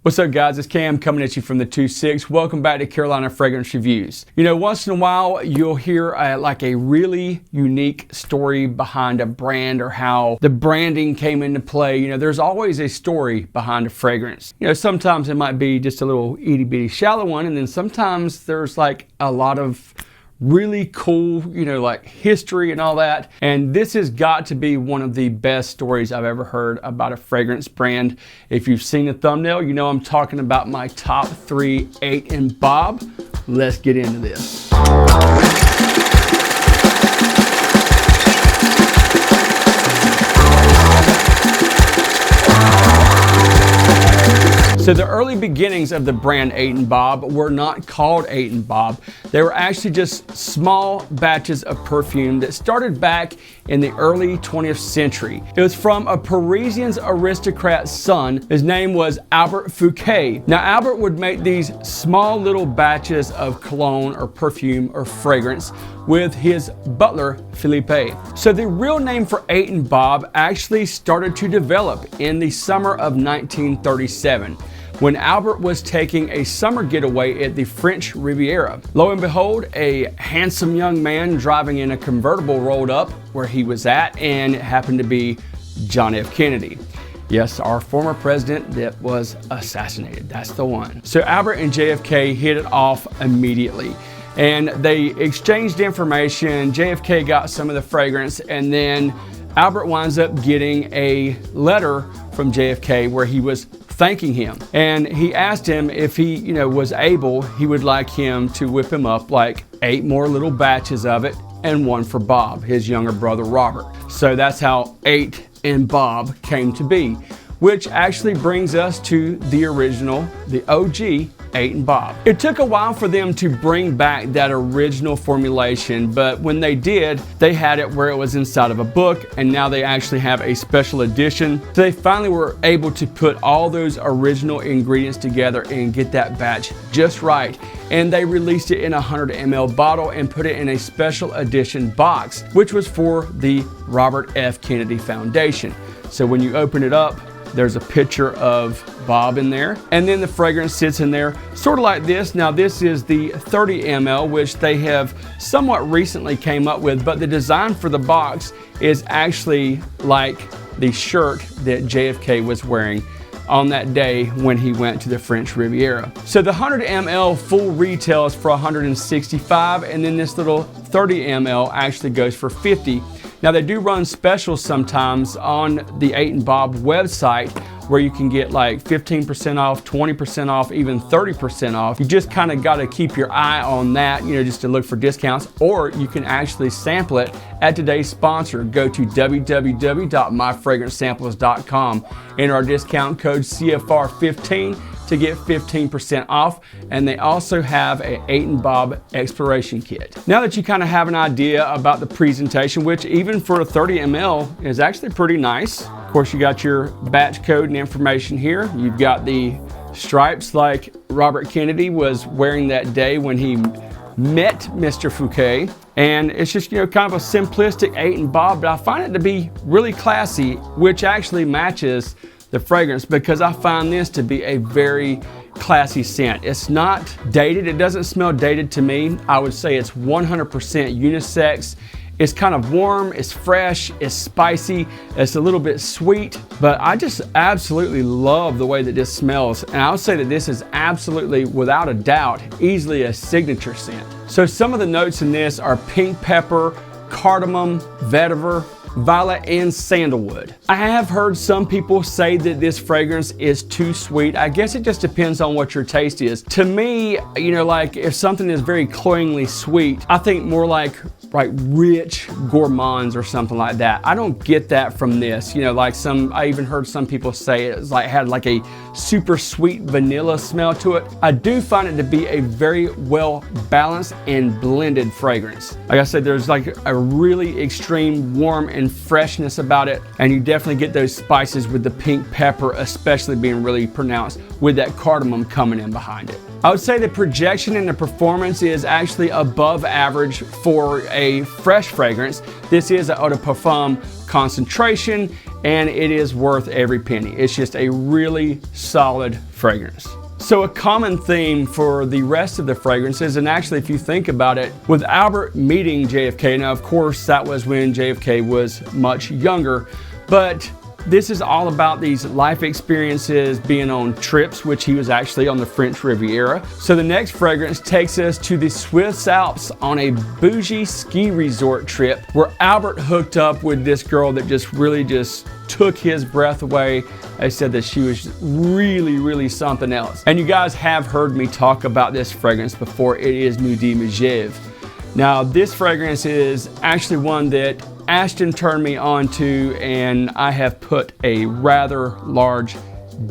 What's up guys, it's Cam coming at you from the 2-6. Welcome back to Carolina Fragrance Reviews. You know, once in a while you'll hear like a really unique story behind a brand or how the branding came into play. You know, there's always a story behind a fragrance. You know, sometimes it might be just a little itty bitty shallow one, and then sometimes there's like a lot of really cool, you know, like history and all that. And this has got to be one of the best stories I've ever heard about a fragrance brand. If you've seen the thumbnail, you know I'm talking about my top 3 8 and Bob. Let's get into this. So the early beginnings of the brand 8 and Bob were not called 8 and Bob. They were actually just small batches of perfume that started back in the early 20th century. It was from a Parisian aristocrat's son. His name was Albert Fouquet. Now Albert would make these small little batches of cologne or perfume or fragrance with his butler, Philippe. So the real name for 8 and Bob actually started to develop in the summer of 1937. When Albert was taking a summer getaway at the French Riviera. Lo and behold, a handsome young man driving in a convertible rolled up where he was at, and it happened to be John F. Kennedy. Yes, our former president that was assassinated, that's the one. So Albert and JFK hit it off immediately, and they exchanged information. JFK got some of the fragrance, and then Albert winds up getting a letter from JFK where he was thanking him, and he asked him if he, you know, was able, he would like him to whip him up like 8 more little batches of it, and one for Bob, his younger brother Robert. So that's how 8 and Bob came to be, which actually brings us to the original, the OG 8 and Bob. It took a while for them to bring back that original formulation, but when they did, they had it where it was inside of a book, and now they actually have a special edition. So they finally were able to put all those original ingredients together and get that batch just right. And they released it in a 100 ml bottle and put it in a special edition box, which was for the Robert F. Kennedy Foundation. So when you open it up, there's a picture of Bob in there, and then the fragrance sits in there sort of like this. Now this is the 30 ml, which they have somewhat recently came up with, but the design for the box is actually like the shirt that JFK was wearing on that day when he went to the French Riviera. So the 100 ml full retails for $165, and then this little 30 ml actually goes for $50. Now they do run specials sometimes on the 8 and Bob website where you can get like 15% off, 20% off, even 30% off. You just kind of got to keep your eye on that, you know, just to look for discounts, or you can actually sample it at today's sponsor. Go to www.myfragrancesamples.com, enter our discount code CFR15 to get 15% off, and they also have an 8 and Bob exploration kit. Now that you kind of have an idea about the presentation, which even for a 30 ml is actually pretty nice. Of course, you got your batch code and information here. You've got the stripes like Robert Kennedy was wearing that day when he met Mr. Fouquet. And it's just, you know, kind of a simplistic 8 and Bob, but I find it to be really classy, which actually matches the fragrance, because I find this to be a very classy scent. It's not dated. It doesn't smell dated to me. I would say it's 100% unisex. It's kind of warm, it's fresh, it's spicy, it's a little bit sweet, but I just absolutely love the way that this smells. And I would say that this is absolutely, without a doubt, easily a signature scent. So some of the notes in this are pink pepper, cardamom, vetiver, violet, and sandalwood. I have heard some people say that this fragrance is too sweet. I guess it just depends on what your taste is. To me, you know, like if something is very cloyingly sweet, I think more like rich gourmands or something like that. I don't get that from this. You know, like I even heard some people say it had like a super sweet vanilla smell to it. I do find it to be a very well balanced and blended fragrance. Like I said, there's like a really extreme warm and freshness about it, and you definitely get those spices with the pink pepper especially being really pronounced, with that cardamom coming in behind it. I would say the projection and the performance is actually above average for a fresh fragrance. This is an eau de parfum concentration, and it is worth every penny. It's just a really solid fragrance. So a common theme for the rest of the fragrances, and actually if you think about it, with Albert meeting JFK, now of course that was when JFK was much younger, but this is all about these life experiences, being on trips, which he was actually on the French Riviera. So the next fragrance takes us to the Swiss Alps on a bougie ski resort trip where Albert hooked up with this girl that just really took his breath away. I said that she was really something else. And you guys have heard me talk about this fragrance before. It is Nuit Megève. Now this fragrance is actually one that Ashton turned me on to, and I have put a rather large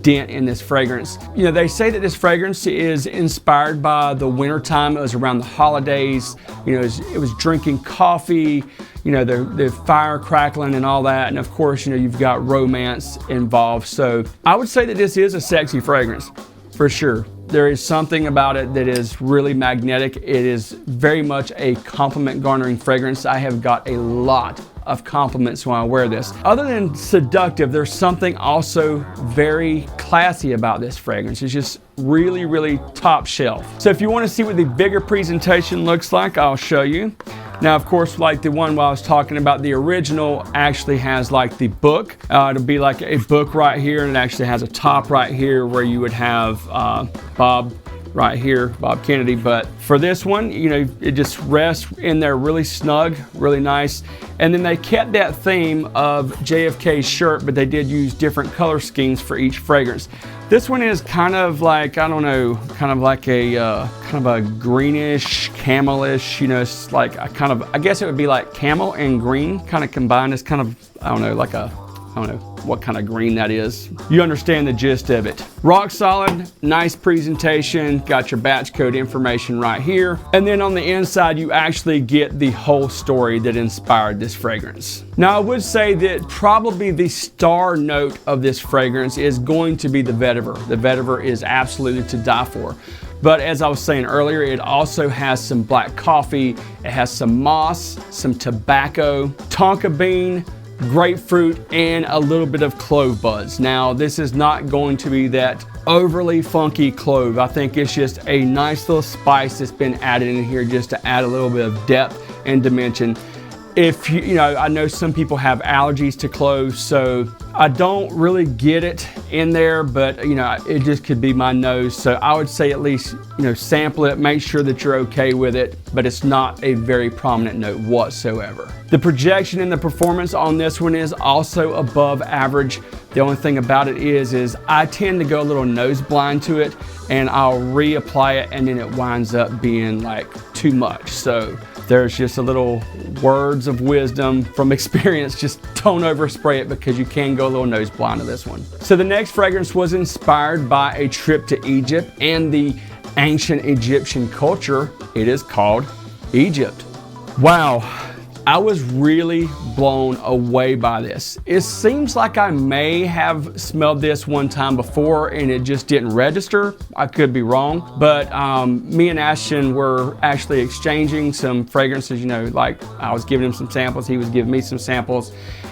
dent in this fragrance. You know, they say that this fragrance is inspired by the winter time. It was around the holidays. You know, it was drinking coffee, you know, the fire crackling and all that. And of course, you know, you've got romance involved. So I would say that this is a sexy fragrance for sure. There is something about it that is really magnetic. It is very much a compliment garnering fragrance. I have got a lot of compliments when I wear this. Other than seductive, there's something also very classy about this fragrance. It's just really top shelf. So if you want to see what the bigger presentation looks like, I'll show you. Now, of course, like the one while I was talking about, the original actually has like the book. It'll be like a book right here, and it actually has a top right here where you would have Bob right here, Bob Kennedy. But for this one, you know, it just rests in there really snug, really nice. And then they kept that theme of JFK's shirt, but they did use different color schemes for each fragrance. This one is kind of like, I don't know, kind of like a greenish, camelish, you know, it's like a kind of, I guess it would be like camel and green kind of combined. It's kind of, I don't know, like a, I don't know what kind of green that is. You understand the gist of it. Rock solid, nice presentation, got your batch code information right here. And then on the inside, you actually get the whole story that inspired this fragrance. Now, I would say that probably the star note of this fragrance is going to be the vetiver. The vetiver is absolutely to die for. But as I was saying earlier, it also has some black coffee, it has some moss, some tobacco, tonka bean, grapefruit, and a little bit of clove buds. Now, this is not going to be that overly funky clove. I think it's just a nice little spice that's been added in here just to add a little bit of depth and dimension. If you know, I know some people have allergies to cloves, so I don't really get it in there, but you know, it just could be my nose. So I would say at least, you know, sample it, make sure that you're okay with it, but it's not a very prominent note whatsoever. The projection and the performance on this one is also above average. The only thing about it is I tend to go a little nose blind to it, and I'll reapply it, and then it winds up being like too much. So there's just a little words of wisdom from experience. Just don't overspray it because you can go a little nose blind to this one. So the next fragrance was inspired by a trip to Egypt and the ancient Egyptian culture. It is called Egypt. Wow. I was really blown away by this. It seems like I may have smelled this one time before and it just didn't register. I could be wrong, but me and Ashton were actually exchanging some fragrances, you know, like I was giving him some samples, he was giving me some samples,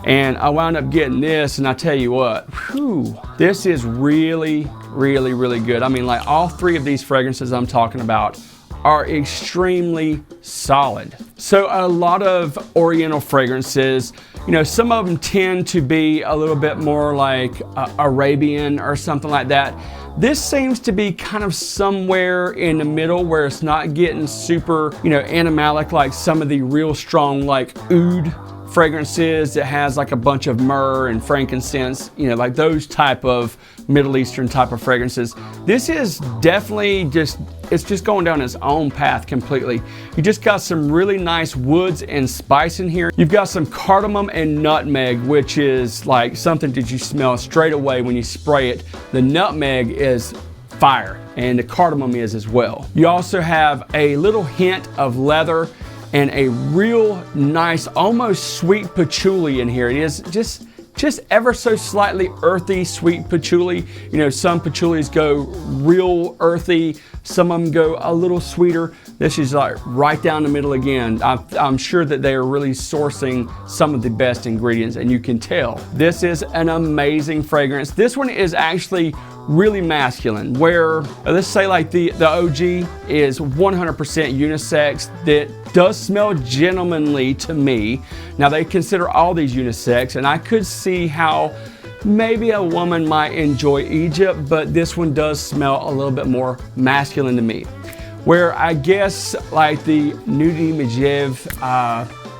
and I wound up getting this, and I tell you what, whew, this is really good. I mean, like all three of these fragrances I'm talking about are extremely solid. So a lot of Oriental fragrances, you know, some of them tend to be a little bit more like Arabian or something like that. This seems to be kind of somewhere in the middle where it's not getting super, you know, animalic like some of the real strong like oud fragrances that has like a bunch of myrrh and frankincense, you know, like those type of Middle Eastern type of fragrances. This is definitely just, it's just going down its own path completely. You just got some really nice woods and spice in here. You've got some cardamom and nutmeg, which is like something that you smell straight away when you spray it. The nutmeg is fire, and the cardamom is as well. You also have a little hint of leather and a real nice, almost sweet patchouli in here. It is just just ever so slightly earthy, sweet patchouli. You know, some patchoulis go real earthy, some of them go a little sweeter. This is like right down the middle again. I'm sure that they are really sourcing some of the best ingredients, and you can tell. This is an amazing fragrance. This one is actually really masculine, where let's say like the OG is 100% unisex, that does smell gentlemanly to me. Now they consider all these unisex, and I could see how maybe a woman might enjoy Egypt, but this one does smell a little bit more masculine to me. Where I guess like the Nudie Majev,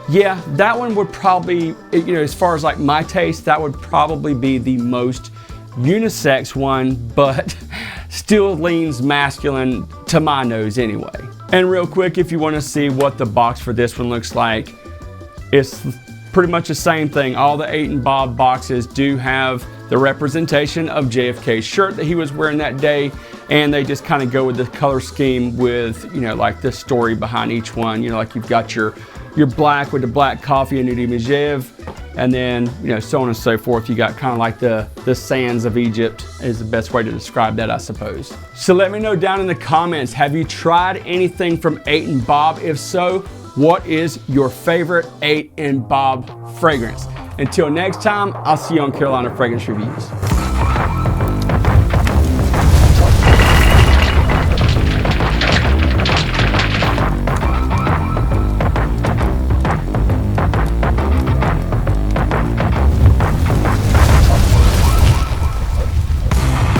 yeah, that one would probably, you know, as far as like my taste, that would probably be the most unisex one, but still leans masculine to my nose anyway. And real quick, if you want to see what the box for this one looks like, it's pretty much the same thing. All the 8 Bob boxes do have the representation of JFK's shirt that he was wearing that day, and they just kind of go with the color scheme with, you know, like the story behind each one. You know, like you've got your black with the black coffee and Nudie Majev, and then, you know, so on and so forth. You got kind of like the sands of Egypt is the best way to describe that, I suppose. So let me know down in the comments, have you tried anything from 8 Bob? If so, what is your favorite 8 Bob fragrance? Until next time, I'll see you on Carolina Fragrance Reviews.